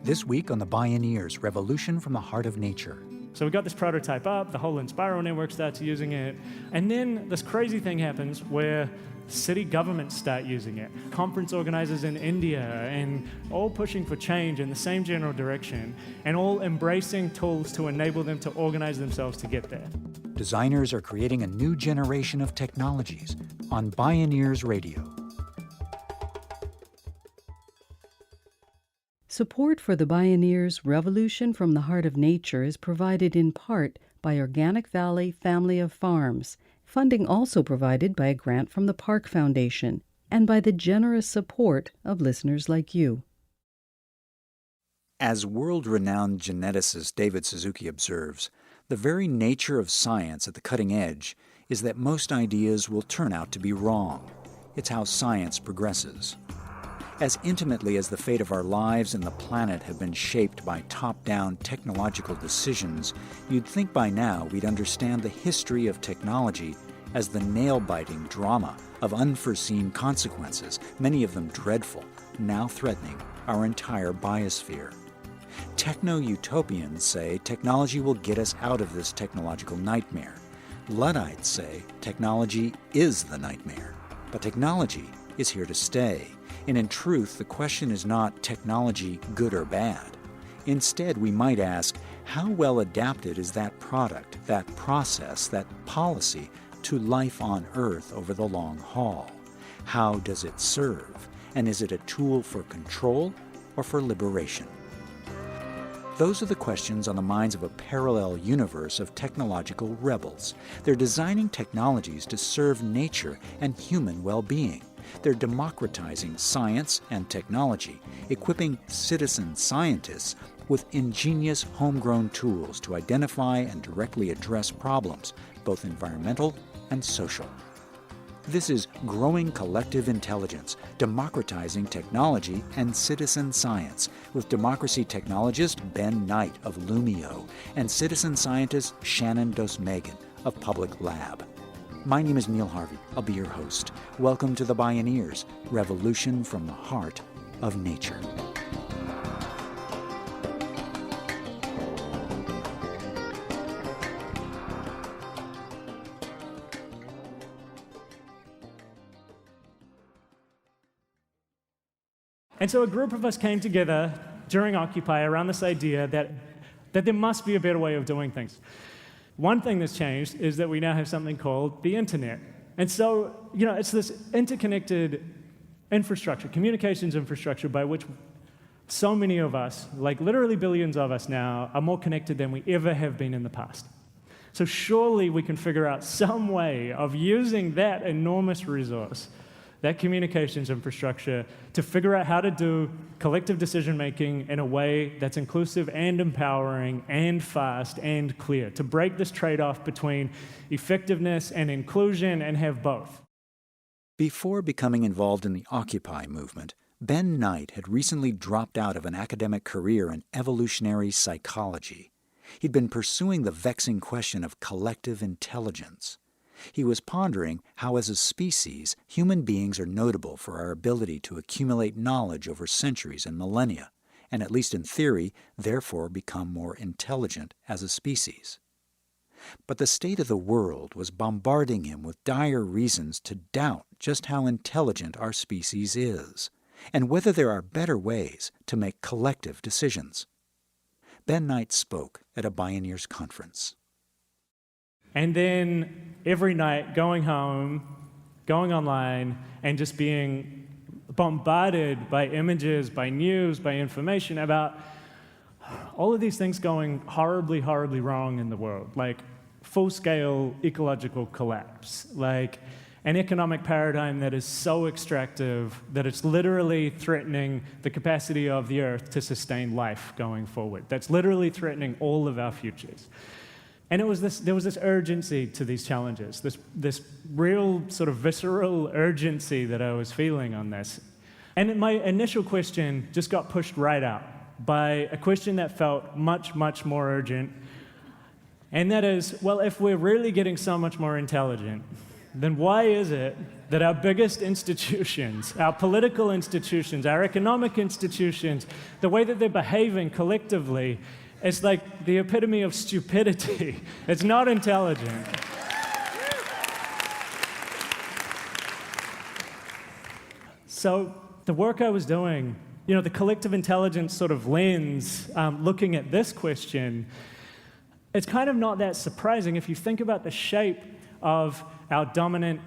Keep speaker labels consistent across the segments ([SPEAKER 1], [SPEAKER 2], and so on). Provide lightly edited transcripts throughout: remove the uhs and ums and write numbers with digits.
[SPEAKER 1] This week on the Bioneers, Revolution from the Heart of Nature.
[SPEAKER 2] So we got this prototype up, the whole Inspiral network starts using it, and then this crazy thing happens where city governments start using it. Conference organizers in India, and all pushing for change in the same general direction, and all embracing tools to enable them to organize themselves to get there.
[SPEAKER 1] Designers are creating a new generation of technologies on Bioneers Radio.
[SPEAKER 3] Support for the Bioneers Revolution from the Heart of Nature is provided in part by Organic Valley Family of Farms, funding also provided by a grant from the Park Foundation and by the generous support of listeners like you.
[SPEAKER 1] As world-renowned geneticist David Suzuki observes, the very nature of science at the cutting edge is that most ideas will turn out to be wrong. It's how science progresses. As intimately as the fate of our lives and the planet have been shaped by top-down technological decisions, you'd think by now we'd understand the history of technology as the nail-biting drama of unforeseen consequences, many of them dreadful, now threatening our entire biosphere. Techno-utopians say technology will get us out of this technological nightmare. Luddites say technology is the nightmare. But technology is here to stay. And in truth, the question is not technology good or bad. Instead, we might ask, how well adapted is that product, that process, that policy to life on Earth over the long haul? How does it serve? And is it a tool for control or for liberation? Those are the questions on the minds of a parallel universe of technological rebels. They're designing technologies to serve nature and human well-being. They're democratizing science and technology, equipping citizen scientists with ingenious homegrown tools to identify and directly address problems, both environmental and social. This is Growing Collective Intelligence, Democratizing Technology and Citizen Science, with democracy technologist Ben Knight of Loomio and citizen scientist Shannon Dosemagen of Public Lab. My name is Neil Harvey. I'll be your host. Welcome to the Bioneers, Revolution from the Heart of Nature.
[SPEAKER 2] And so a group of us came together during Occupy around this idea that there must be a better way of doing things. One thing that's changed is that we now have something called the internet. And so, it's this interconnected infrastructure, communications infrastructure, by which so many of us, like literally billions of us now, are more connected than we ever have been in the past. So surely we can figure out some way of using that enormous resource, that communications infrastructure, to figure out how to do collective decision-making in a way that's inclusive and empowering and fast and clear, to break this trade-off between effectiveness and inclusion and have both.
[SPEAKER 1] Before becoming involved in the Occupy movement, Ben Knight had recently dropped out of an academic career in evolutionary psychology. He'd been pursuing the vexing question of collective intelligence. He was pondering how, as a species, human beings are notable for our ability to accumulate knowledge over centuries and millennia, and at least in theory, therefore become more intelligent as a species. But the state of the world was bombarding him with dire reasons to doubt just how intelligent our species is, and whether there are better ways to make collective decisions. Ben Knight spoke at a Bioneers conference.
[SPEAKER 2] And then every night going home, going online, and just being bombarded by images, by news, by information about all of these things going horribly, horribly wrong in the world, like full-scale ecological collapse, like an economic paradigm that is so extractive that it's literally threatening the capacity of the Earth to sustain life going forward. That's literally threatening all of our futures. And there was this urgency to these challenges, this real sort of visceral urgency that I was feeling on this. And my initial question just got pushed right out by a question that felt much, much more urgent. And that is, well, if we're really getting so much more intelligent, then why is it that our biggest institutions, our political institutions, our economic institutions, the way that they're behaving collectively, is like the epitome of stupidity. It's not intelligent. So the work I was doing, the collective intelligence sort of lens, looking at this question, it's kind of not that surprising if you think about the shape of our dominant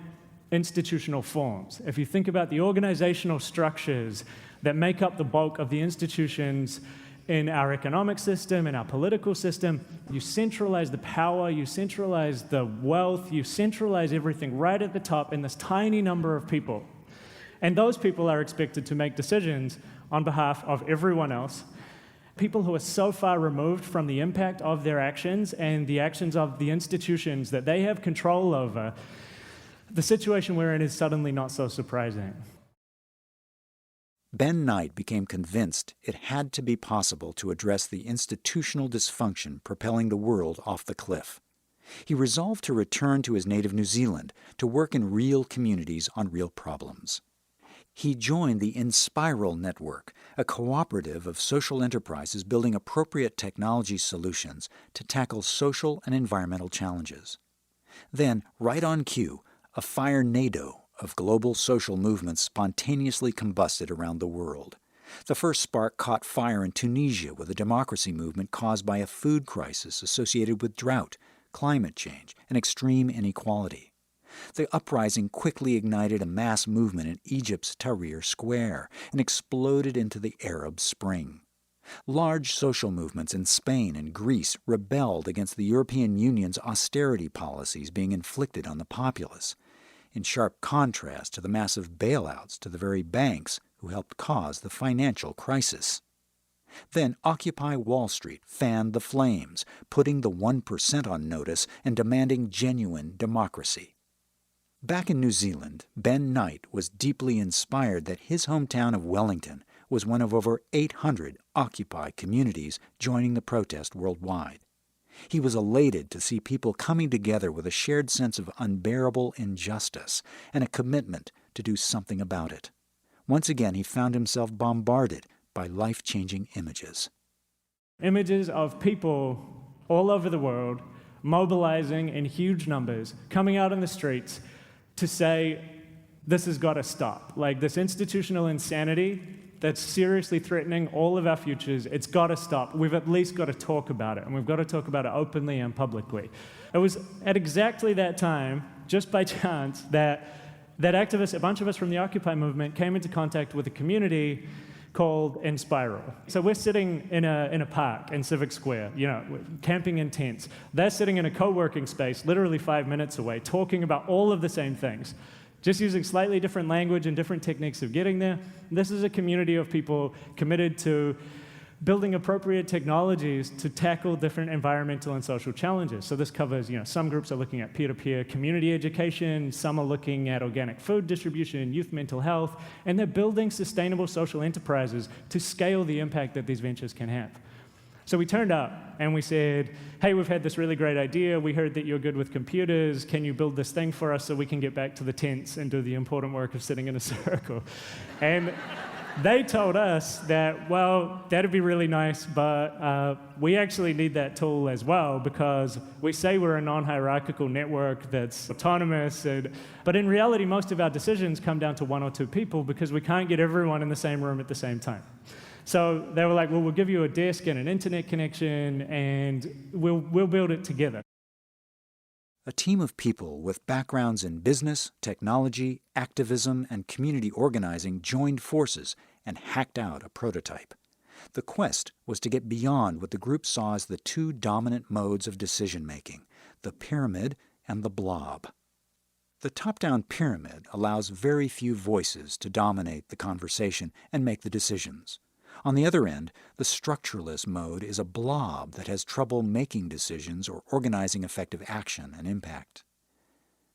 [SPEAKER 2] institutional forms. If you think about the organizational structures that make up the bulk of the institutions in our economic system, in our political system, you centralize the power, you centralize the wealth, you centralize everything right at the top in this tiny number of people. And those people are expected to make decisions on behalf of everyone else. People who are so far removed from the impact of their actions and the actions of the institutions that they have control over, the situation we're in is suddenly not so surprising.
[SPEAKER 1] Ben Knight became convinced it had to be possible to address the institutional dysfunction propelling the world off the cliff. He resolved to return to his native New Zealand to work in real communities on real problems. He joined the Inspiral Network, a cooperative of social enterprises building appropriate technology solutions to tackle social and environmental challenges. Then, right on cue, a fire-nado of global social movements spontaneously combusted around the world. The first spark caught fire in Tunisia with a democracy movement caused by a food crisis associated with drought, climate change, and extreme inequality. The uprising quickly ignited a mass movement in Egypt's Tahrir Square and exploded into the Arab Spring. Large social movements in Spain and Greece rebelled against the European Union's austerity policies being inflicted on the populace, in sharp contrast to the massive bailouts to the very banks who helped cause the financial crisis. Then Occupy Wall Street fanned the flames, putting the 1% on notice and demanding genuine democracy. Back in New Zealand, Ben Knight was deeply inspired that his hometown of Wellington was one of over 800 Occupy communities joining the protest worldwide. He was elated to see people coming together with a shared sense of unbearable injustice and a commitment to do something about it. Once again, he found himself bombarded by life-changing images.
[SPEAKER 2] Images of people all over the world mobilizing in huge numbers, coming out in the streets to say, this has got to stop. Like this institutional insanity that's seriously threatening all of our futures, it's got to stop. We've at least got to talk about it, and we've got to talk about it openly and publicly. It was at exactly that time, just by chance, that activists, a bunch of us from the Occupy movement, came into contact with a community called Inspiral. So we're sitting in a park in Civic Square, camping in tents. They're sitting in a co-working space literally 5 minutes away, talking about all of the same things, just using slightly different language and different techniques of getting there. This is a community of people committed to building appropriate technologies to tackle different environmental and social challenges. So this covers, some groups are looking at peer-to-peer community education, some are looking at organic food distribution, youth mental health, and they're building sustainable social enterprises to scale the impact that these ventures can have. So we turned up and we said, hey, we've had this really great idea. We heard that you're good with computers. Can you build this thing for us so we can get back to the tents and do the important work of sitting in a circle? And they told us that, well, that'd be really nice, but we actually need that tool as well because we say we're a non-hierarchical network that's autonomous, but in reality, most of our decisions come down to one or two people because we can't get everyone in the same room at the same time. So they were like, well, we'll give you a desk and an internet connection, and we'll build it together.
[SPEAKER 1] A team of people with backgrounds in business, technology, activism, and community organizing joined forces and hacked out a prototype. The quest was to get beyond what the group saw as the two dominant modes of decision-making, the pyramid and the blob. The top-down pyramid allows very few voices to dominate the conversation and make the decisions. On the other end, the structuralist mode is a blob that has trouble making decisions or organizing effective action and impact.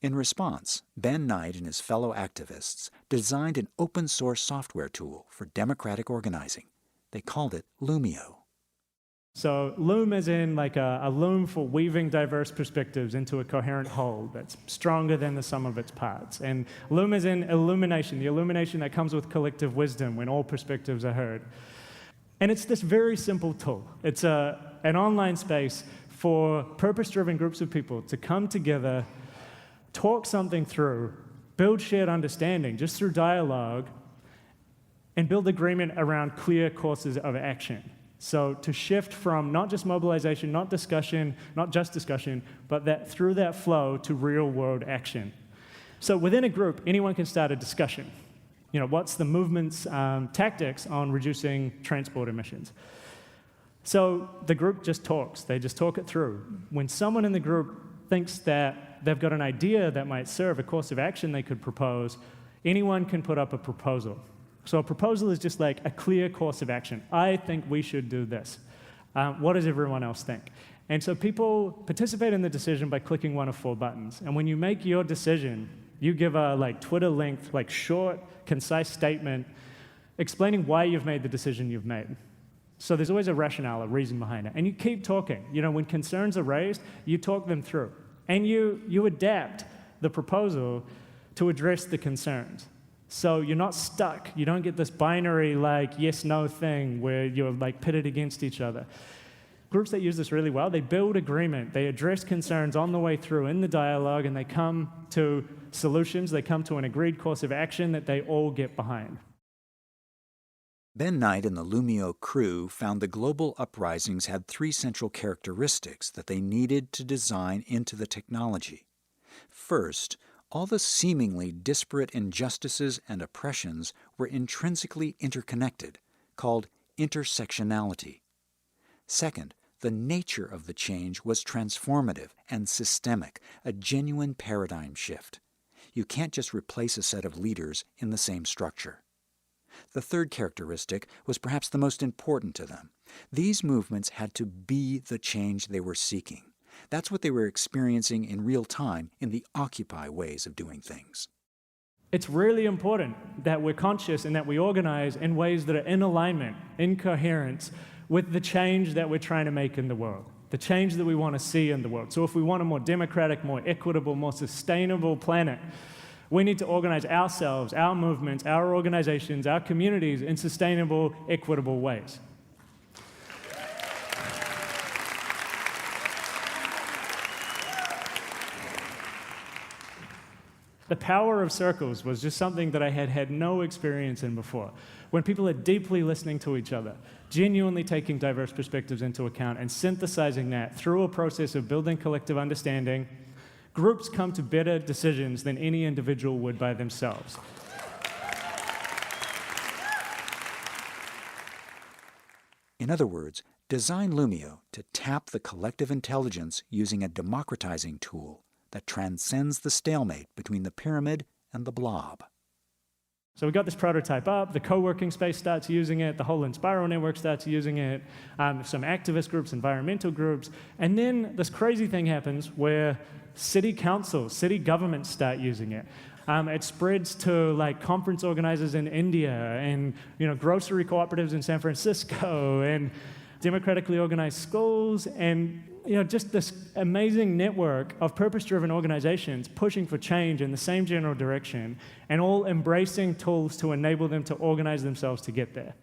[SPEAKER 1] In response, Ben Knight and his fellow activists designed an open-source software tool for democratic organizing. They called it Loomio.
[SPEAKER 2] So loom as in like a loom for weaving diverse perspectives into a coherent whole that's stronger than the sum of its parts. And loom as in illumination, the illumination that comes with collective wisdom when all perspectives are heard. And it's this very simple tool. It's an online space for purpose-driven groups of people to come together, talk something through, build shared understanding just through dialogue, and build agreement around clear courses of action. So to shift from not just mobilization, not discussion, not just discussion, but that through that flow to real-world action. So within a group, anyone can start a discussion. You know, what's the movement's tactics on reducing transport emissions? So the group just talks. They just talk it through. When someone in the group thinks that they've got an idea that might serve a course of action they could propose, anyone can put up a proposal. So a proposal is just like a clear course of action. I think we should do this. What does everyone else think? And so people participate in the decision by clicking one of 4 buttons. And when you make your decision, you give a Twitter-length, short, concise statement explaining why you've made the decision you've made. So there's always a rationale, a reason behind it. And you keep talking. You know, when concerns are raised, you talk them through. And you adapt the proposal to address the concerns. So you're not stuck. You don't get this binary yes-no thing where you're pitted against each other. Groups that use this really well, they build agreement. They address concerns on the way through in the dialogue, and they come to solutions. They come to an agreed course of action that they all get behind.
[SPEAKER 1] Ben Knight and the Loomio crew found the global uprisings had 3 central characteristics that they needed to design into the technology. First, all the seemingly disparate injustices and oppressions were intrinsically interconnected, called intersectionality. Second, the nature of the change was transformative and systemic, a genuine paradigm shift. You can't just replace a set of leaders in the same structure. The third characteristic was perhaps the most important to them. These movements had to be the change they were seeking. That's what they were experiencing in real time in the Occupy ways of doing things.
[SPEAKER 2] It's really important that we're conscious and that we organize in ways that are in alignment, in coherence with the change that we're trying to make in the world, the change that we want to see in the world. So if we want a more democratic, more equitable, more sustainable planet, we need to organize ourselves, our movements, our organizations, our communities in sustainable, equitable ways. The power of circles was just something that I had no experience in before. When people are deeply listening to each other, genuinely taking diverse perspectives into account and synthesizing that through a process of building collective understanding, groups come to better decisions than any individual would by themselves.
[SPEAKER 1] In other words, design Loomio to tap the collective intelligence using a democratizing tool that transcends the stalemate between the pyramid and the blob.
[SPEAKER 2] So we got this prototype up, the co-working space starts using it, the whole Inspiral network starts using it, some activist groups, environmental groups, and then this crazy thing happens where city councils, city governments start using it. It spreads to conference organizers in India and grocery cooperatives in San Francisco and democratically organized schools and just this amazing network of purpose-driven organizations pushing for change in the same general direction and all embracing tools to enable them to organize themselves to get there.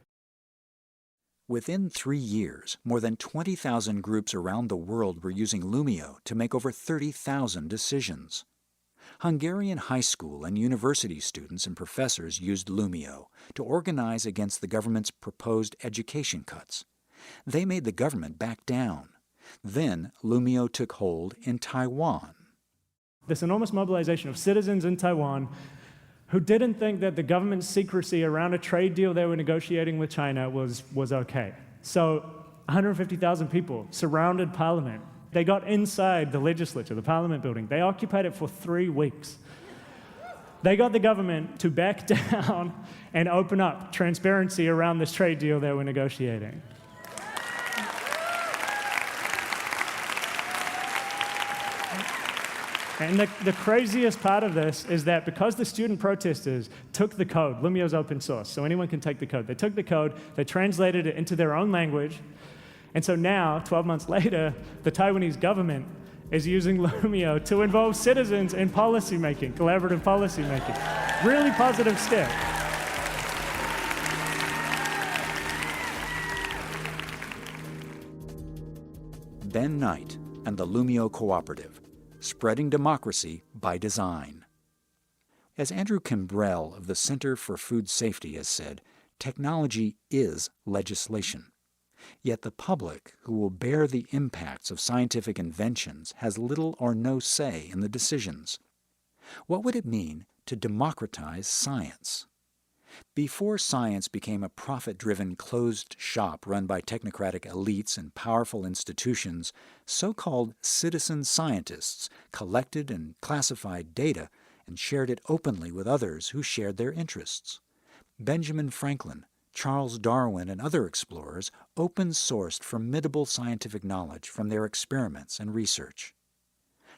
[SPEAKER 1] Within 3 years, more than 20,000 groups around the world were using Loomio to make over 30,000 decisions. Hungarian high school and university students and professors used Loomio to organize against the government's proposed education cuts. They made the government back down. Then Loomio took hold in Taiwan.
[SPEAKER 2] This enormous mobilization of citizens in Taiwan who didn't think that the government's secrecy around a trade deal they were negotiating with China was okay. So 150,000 people surrounded Parliament. They got inside the legislature, the Parliament building. They occupied it for 3 weeks. They got the government to back down and open up transparency around this trade deal they were negotiating. And the craziest part of this is that because the student protesters took the code, Loomio's open source, so anyone can take the code. They took the code, they translated it into their own language, And so now, 12 months later, the Taiwanese government is using Loomio to involve citizens in policymaking, collaborative policymaking. Really positive step.
[SPEAKER 1] Ben Knight and the Loomio Cooperative, spreading democracy by design. As Andrew Kimbrell of the Center for Food Safety has said, technology is legislation. Yet the public, who will bear the impacts of scientific inventions, has little or no say in the decisions. What would it mean to democratize science? Before science became a profit-driven closed shop run by technocratic elites and powerful institutions, so-called citizen scientists collected and classified data and shared it openly with others who shared their interests. Benjamin Franklin, Charles Darwin, and other explorers open-sourced formidable scientific knowledge from their experiments and research.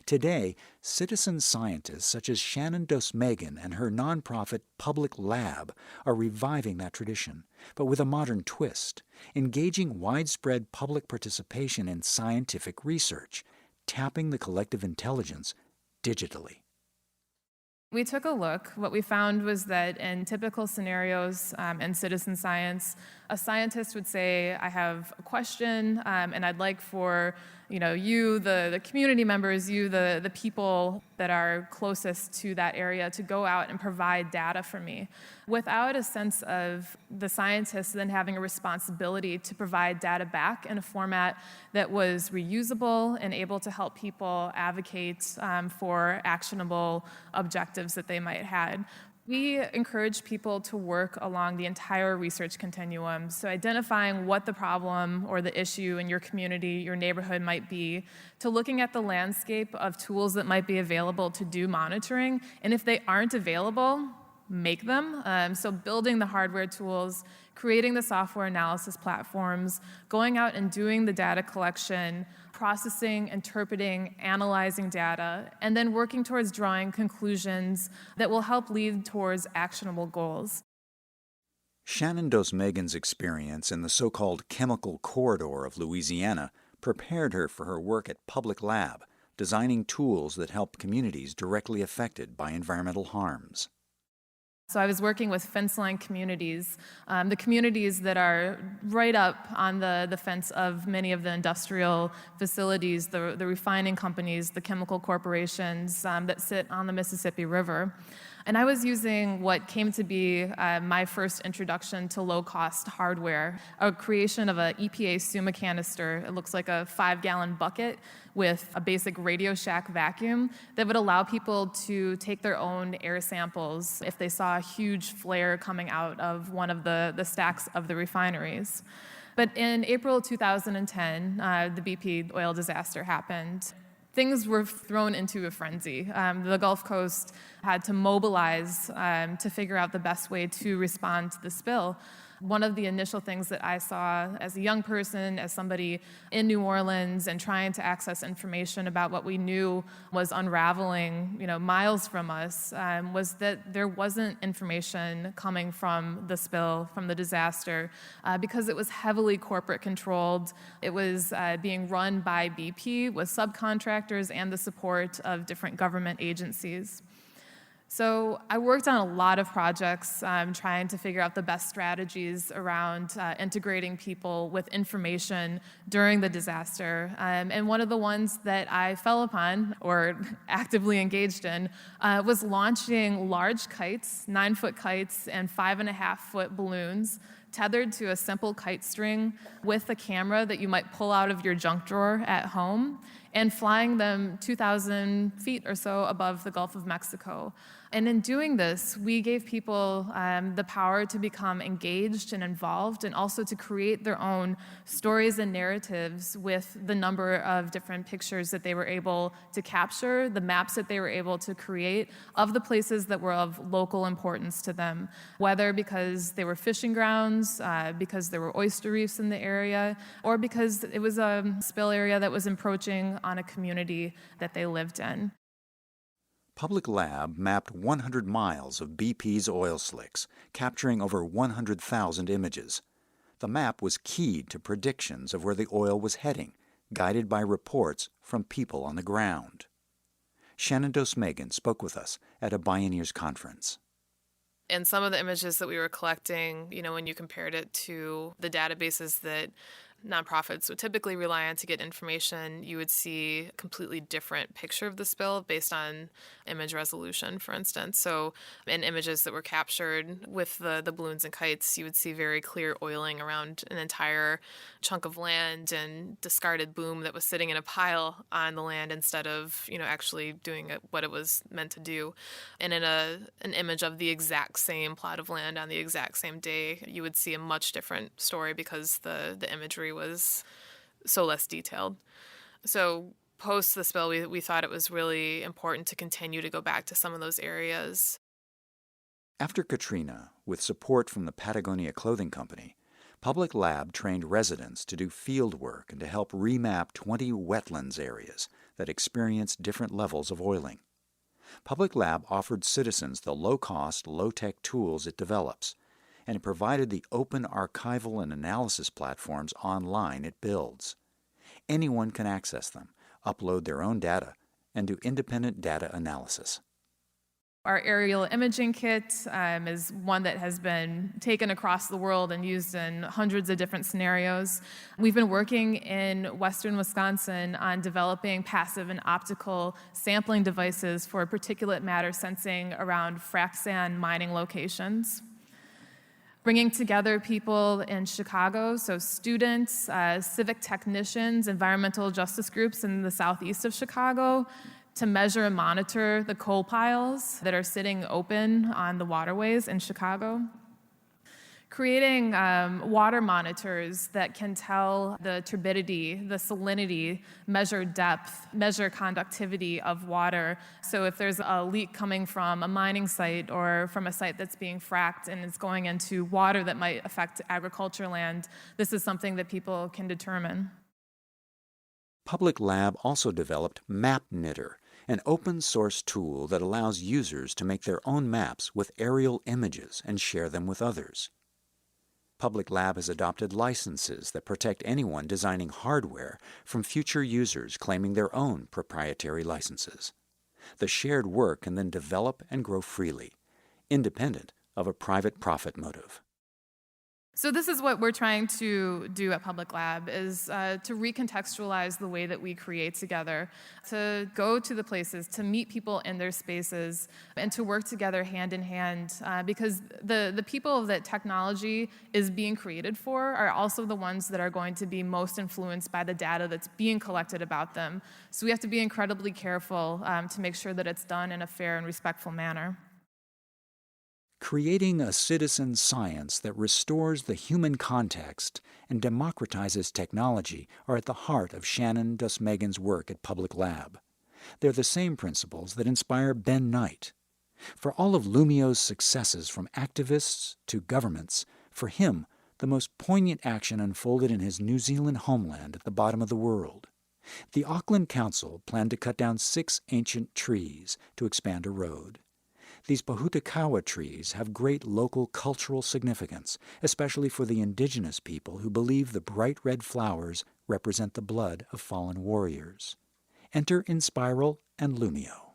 [SPEAKER 1] Today, citizen scientists such as Shannon Dosemagen and her nonprofit Public Lab are reviving that tradition, but with a modern twist, engaging widespread public participation in scientific research, tapping the collective intelligence digitally.
[SPEAKER 4] We took a look. What we found was that in typical scenarios in citizen science, a scientist would say, I have a question, and I'd like for you, the community members, you, the people that are closest to that area, to go out and provide data for me, without a sense of the scientist then having a responsibility to provide data back in a format that was reusable and able to help people advocate for actionable objectives that they might have. We encourage people to work along the entire research continuum, so identifying what the problem or the issue in your community, your neighborhood might be, to looking at the landscape of tools that might be available to do monitoring, and if they aren't available, make them. So building the hardware tools, creating the software analysis platforms, going out and doing the data collection, processing, interpreting, analyzing data, and then working towards drawing conclusions that will help lead towards actionable goals.
[SPEAKER 1] Shannon Dosemagen's experience in the so-called chemical corridor of Louisiana prepared her for her work at Public Lab, designing tools that help communities directly affected by environmental harms.
[SPEAKER 4] So I was working with fence-line communities, the communities that are right up on the fence of many of the industrial facilities, the refining companies, the chemical corporations that sit on the Mississippi River. And I was using what came to be my first introduction to low-cost hardware, a creation of an EPA SUMA canister. It looks like a 5-gallon bucket with a basic Radio Shack vacuum that would allow people to take their own air samples if they saw a huge flare coming out of one of the stacks of the refineries. But in April 2010, the BP oil disaster happened. Things were thrown into a frenzy. The Gulf Coast had to mobilize to figure out the best way to respond to the spill. One of the initial things that I saw as a young person, as somebody in New Orleans and trying to access information about what we knew was unraveling, miles from us, was that there wasn't information coming from the spill, from the disaster, because it was heavily corporate controlled. It was being run by BP with subcontractors and the support of different government agencies. So I worked on a lot of projects trying to figure out the best strategies around integrating people with information during the disaster. And one of the ones that I fell upon or actively engaged in was launching large kites, 9-foot kites and 5.5-foot balloons tethered to a simple kite string with a camera that you might pull out of your junk drawer at home, and flying them 2,000 feet or so above the Gulf of Mexico. And in doing this, we gave people the power to become engaged and involved, and also to create their own stories and narratives with the number of different pictures that they were able to capture, the maps that they were able to create of the places that were of local importance to them, whether because they were fishing grounds, because there were oyster reefs in the area, or because it was a spill area that was encroaching on a community that they lived in.
[SPEAKER 1] Public Lab mapped 100 miles of BP's oil slicks, capturing over 100,000 images. The map was keyed to predictions of where the oil was heading, guided by reports from people on the ground. Shannon Dosemagen spoke with us at a Bioneers conference.
[SPEAKER 4] And some of the images that we were collecting, when you compared it to the databases that nonprofits would typically rely on to get information, you would see a completely different picture of the spill based on image resolution, for instance. So in images that were captured with the balloons and kites, you would see very clear oiling around an entire chunk of land and discarded boom that was sitting in a pile on the land instead of, actually doing what it was meant to do. And in an image of the exact same plot of land on the exact same day, you would see a much different story because the imagery was so less detailed. So post the spill, we thought it was really important to continue to go back to some of those areas.
[SPEAKER 1] After Katrina, with support from the Patagonia Clothing Company, Public Lab trained residents to do field work and to help remap 20 wetlands areas that experienced different levels of oiling. Public Lab offered citizens the low-cost, low-tech tools it develops, and it provided the open archival and analysis platforms online it builds. Anyone can access them, upload their own data, and do independent data analysis.
[SPEAKER 4] Our aerial imaging kit is one that has been taken across the world and used in hundreds of different scenarios. We've been working in western Wisconsin on developing passive and optical sampling devices for particulate matter sensing around frac sand mining locations. Bringing together people in Chicago, so students, civic technicians, environmental justice groups in the southeast of Chicago, to measure and monitor the coal piles that are sitting open on the waterways in Chicago. Creating water monitors that can tell the turbidity, the salinity, measure depth, measure conductivity of water. So if there's a leak coming from a mining site or from a site that's being fracked and it's going into water that might affect agriculture land, this is something that people can determine.
[SPEAKER 1] Public Lab also developed MapKnitter, an open-source tool that allows users to make their own maps with aerial images and share them with others. Public Lab has adopted licenses that protect anyone designing hardware from future users claiming their own proprietary licenses. The shared work can then develop and grow freely, independent of a private profit motive.
[SPEAKER 4] So this is what we're trying to do at Public Lab, is to recontextualize the way that we create together, to go to the places, to meet people in their spaces, and to work together hand in hand, because the people that technology is being created for are also the ones that are going to be most influenced by the data that's being collected about them. So we have to be incredibly careful to make sure that it's done in a fair and respectful manner.
[SPEAKER 1] Creating a citizen science that restores the human context and democratizes technology are at the heart of Shannon Dosemagen's work at Public Lab. They're the same principles that inspire Ben Knight. For all of Loomio's successes from activists to governments, for him, the most poignant action unfolded in his New Zealand homeland at the bottom of the world. The Auckland Council planned to cut down 6 ancient trees to expand a road. These Pohutakawa trees have great local cultural significance, especially for the indigenous people who believe the bright red flowers represent the blood of fallen warriors. Enter Inspiral and Loomio.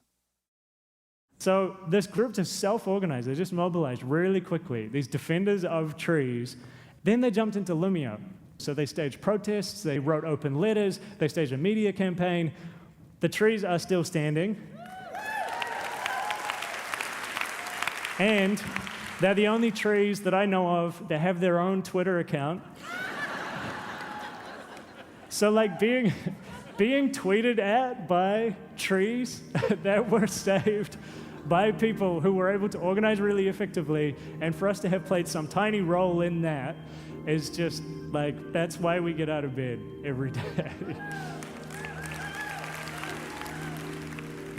[SPEAKER 2] So this group just self-organized. They just mobilized really quickly, these defenders of trees. Then they jumped into Loomio. So they staged protests, they wrote open letters, they staged a media campaign. The trees are still standing. And they're the only trees that I know of that have their own Twitter account. So like being tweeted at by trees that were saved by people who were able to organize really effectively, and for us to have played some tiny role in that is just like, that's why we get out of bed every day.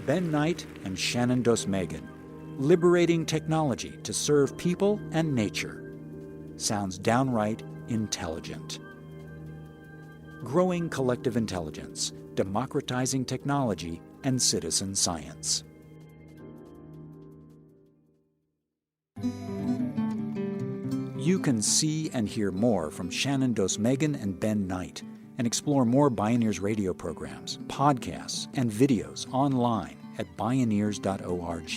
[SPEAKER 1] Ben Knight and Shannon Dosemagen. Liberating technology to serve people and nature. Sounds downright intelligent. Growing collective intelligence, democratizing technology and citizen science. You can see and hear more from Shannon, Dosemagen, and Ben Knight, and explore more Bioneers radio programs, podcasts, and videos online at Bioneers.org.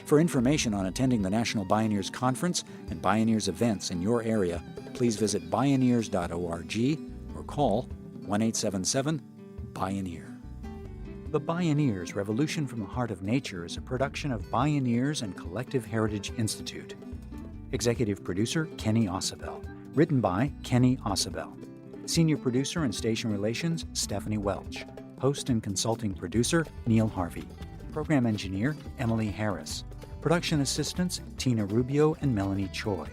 [SPEAKER 1] For information on attending the National Bioneers Conference and Bioneers events in your area, please visit Bioneers.org or call 1-877-BIONEER. The Bioneers Revolution from the Heart of Nature is a production of Bioneers and Collective Heritage Institute. Executive producer Kenny Ossobel. Written by Kenny Ossobel. Senior producer and station relations Stephanie Welch. Host and consulting producer Neil Harvey. Program engineer Emily Harris. Production assistants Tina Rubio and Melanie Choi.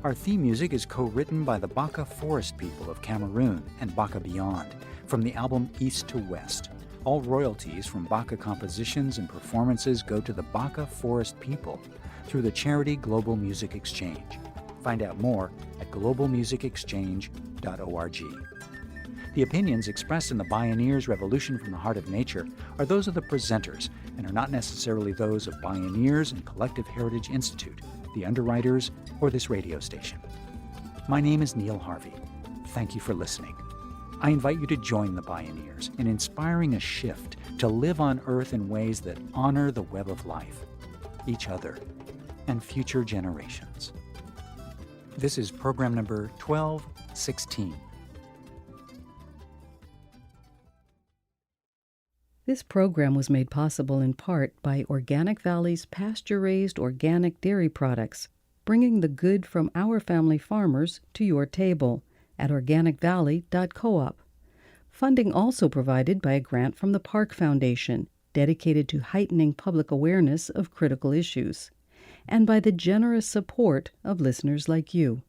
[SPEAKER 1] Our theme music is co-written by the Baka Forest People of Cameroon and Baka Beyond from the album East to West. All royalties from Baka compositions and performances go to the Baka Forest People through the charity Global Music Exchange. Find out more at globalmusicexchange.org. The opinions expressed in the Bioneers Revolution from the Heart of Nature are those of the presenters and are not necessarily those of Bioneers and Collective Heritage Institute, the underwriters, or this radio station. My name is Neil Harvey. Thank you for listening. I invite you to join the Bioneers in inspiring a shift to live on Earth in ways that honor the web of life, each other, and future generations. This is program number 1216.
[SPEAKER 3] This program was made possible in part by Organic Valley's pasture-raised organic dairy products, bringing the good from our family farmers to your table at organicvalley.coop. Funding also provided by a grant from the Park Foundation, dedicated to heightening public awareness of critical issues, and by the generous support of listeners like you.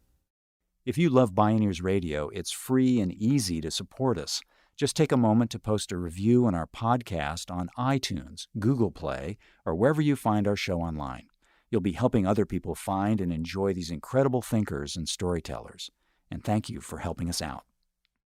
[SPEAKER 1] If you love Bioneers Radio, it's free and easy to support us. Just take a moment to post a review on our podcast on iTunes, Google Play, or wherever you find our show online. You'll be helping other people find and enjoy these incredible thinkers and storytellers. And thank you for helping us out.